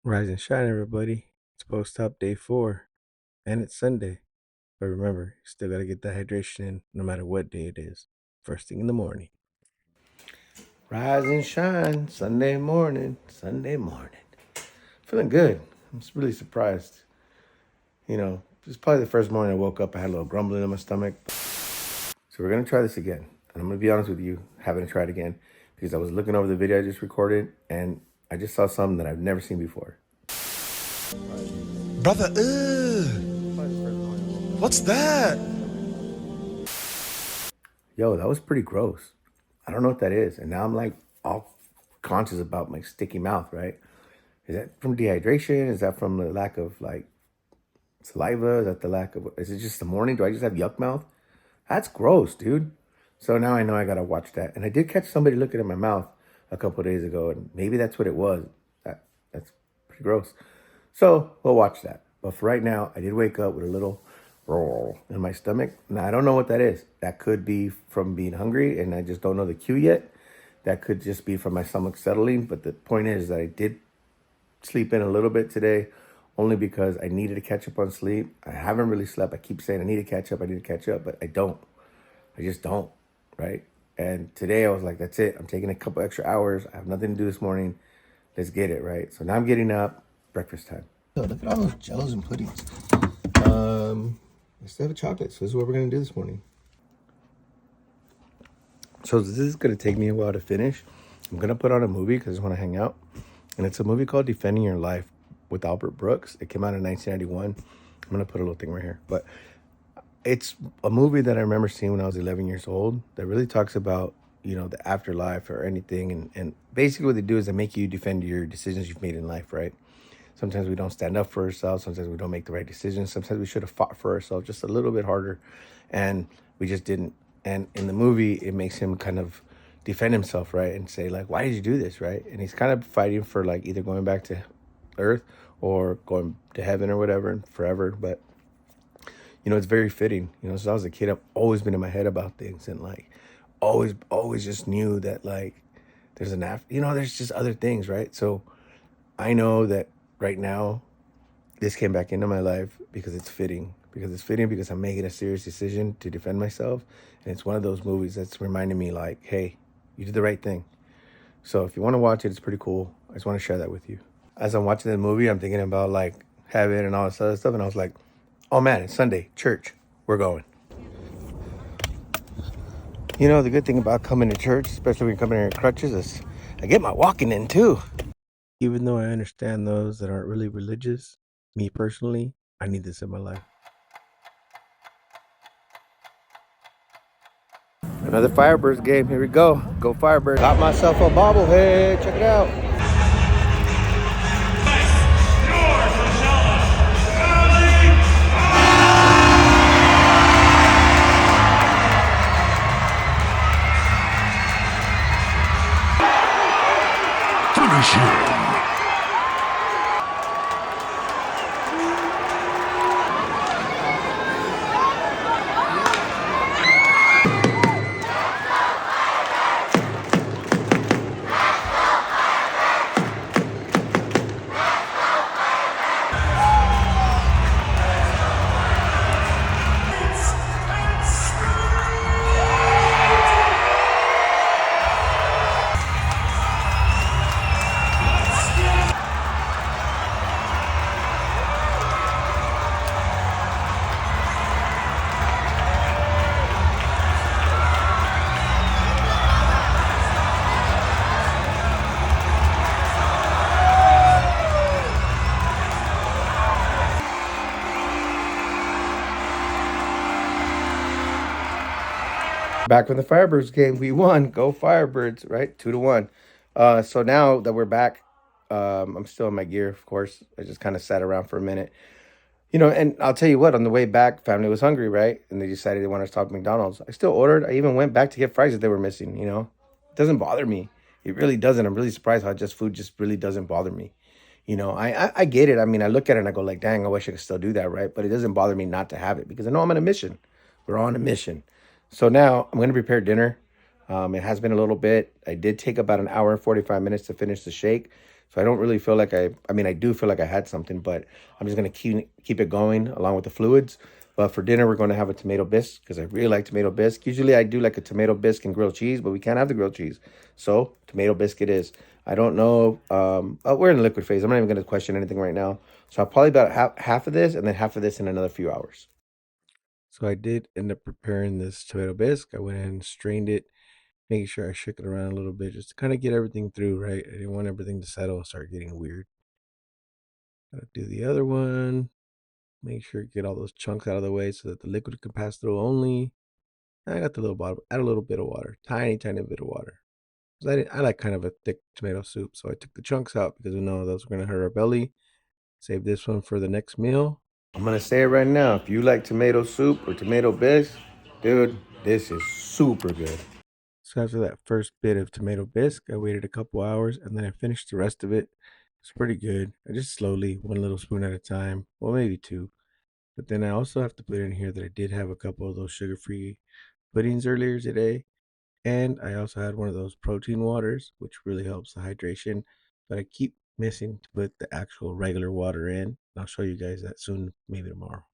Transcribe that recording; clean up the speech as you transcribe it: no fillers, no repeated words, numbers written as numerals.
Rise and shine, everybody. It's post-op day 4, and it's Sunday. But remember, you still gotta get that hydration in no matter what day it is. First thing in the morning. Rise and shine, Sunday morning, Sunday morning. Feeling good. I'm really surprised. It's probably the first morning I woke up, I had a little grumbling in my stomach. So we're gonna try this again. And I'm gonna be honest with you, having to try it again because I was looking over the video I just recorded and I just saw something that I've never seen before. Brother, what's that? Yo, that was pretty gross. I don't know what that is. And now I'm like all conscious about my sticky mouth, right? Is that from dehydration? Is that from the lack of like saliva? Is that the lack of, is it just the morning? Do I just have yuck mouth? That's gross, dude. So now I know I gotta watch that. And I did catch somebody looking at my mouth a couple of days ago, and maybe that's what it was. That's pretty gross. So we'll watch that. But for right now, I did wake up with a little roll in my stomach. Now I don't know what that is. That could be from being hungry, and I just don't know the cue yet. That could just be from my stomach settling. But the point is that I did sleep in a little bit today, only because I needed to catch up on sleep. I haven't really slept. I keep saying I need to catch up, but I don't. I just don't, right? And today I was like, that's it. I'm taking a couple extra hours. I have nothing to do this morning. Let's get it, right? So now I'm getting up, breakfast time. Oh, look at all those jellos and puddings. I still have a chocolate, so this is what we're gonna do this morning. So this is gonna take me a while to finish. I'm gonna put on a movie because I just wanna hang out. And it's a movie called Defending Your Life with Albert Brooks. It came out in 1991. I'm gonna put a little thing right here. But it's a movie that I remember seeing when I was 11 years old that really talks about, the afterlife or anything. And basically what they do is they make you defend your decisions you've made in life, right? Sometimes we don't stand up for ourselves. Sometimes we don't make the right decisions. Sometimes we should have fought for ourselves just a little bit harder, and we just didn't. And in the movie, it makes him kind of defend himself, right? And say, like, why did you do this, right? And he's kind of fighting for, like, either going back to earth or going to heaven or whatever and forever. But, it's very fitting. Since I was a kid, I've always been in my head about things and, like, always just knew that, like, there's there's just other things, right? So I know that right now, this came back into my life because it's fitting. Because I'm making a serious decision to defend myself. And it's one of those movies that's reminding me, like, hey, you did the right thing. So if you want to watch it, it's pretty cool. I just want to share that with you. As I'm watching the movie, I'm thinking about, like, heaven and all this other stuff. And I was like, oh, man, it's Sunday. Church. We're going. The good thing about coming to church, especially when you're coming here in crutches, is I get my walking in, too. Even though I understand those that aren't really religious, me personally, I need this in my life. Another Firebirds game. Here we go. Go Firebirds. Got myself a bobblehead. Check it out. Finish him. Back from the Firebirds game, we won. Go Firebirds, right? 2-1. So now that we're back, I'm still in my gear, of course. I just kind of sat around for a minute. And I'll tell you what, on the way back, family was hungry, right? And they decided they wanted to stop at McDonald's. I still ordered. I even went back to get fries that they were missing, It doesn't bother me. It really doesn't. I'm really surprised how food just really doesn't bother me. I get it. I mean, I look at it and I go like, dang, I wish I could still do that, right? But it doesn't bother me not to have it because I know I'm on a mission. We're on a mission. So now I'm going to prepare dinner. It has been a little bit. I did take about an hour and 45 minutes to finish the shake. So I don't really feel like I mean, I do feel like I had something, but I'm just gonna keep it going along with the fluids. But for dinner, we're going to have a tomato bisque because I really like tomato bisque. Usually I do like a tomato bisque and grilled cheese, but we can't have the grilled cheese. So tomato bisque it is. I don't know. Oh, we're in the liquid phase. I'm not even going to question anything right now. So I'll probably about half of this and then half of this in another few hours. So I did end up preparing this tomato bisque. I went in and strained it, making sure I shook it around a little bit just to kind of get everything through, right? I didn't want everything to settle and start getting weird. Gotta do the other one. Make sure get all those chunks out of the way so that the liquid can pass through only. I got the little bottle, add a little bit of water, tiny, tiny bit of water. 'Cause I like kind of a thick tomato soup, so I took the chunks out because we know those are going to hurt our belly. Save this one for the next meal. I'm going to say it right now. If you like tomato soup or tomato bisque, dude, this is super good. So after that first bit of tomato bisque, I waited a couple hours and then I finished the rest of it. It's pretty good. I just slowly, one little spoon at a time, well, maybe two. But then I also have to put in here that I did have a couple of those sugar-free puddings earlier today. And I also had one of those protein waters, which really helps the hydration. But I keep missing to put the actual regular water in. I'll show you guys that soon, maybe tomorrow.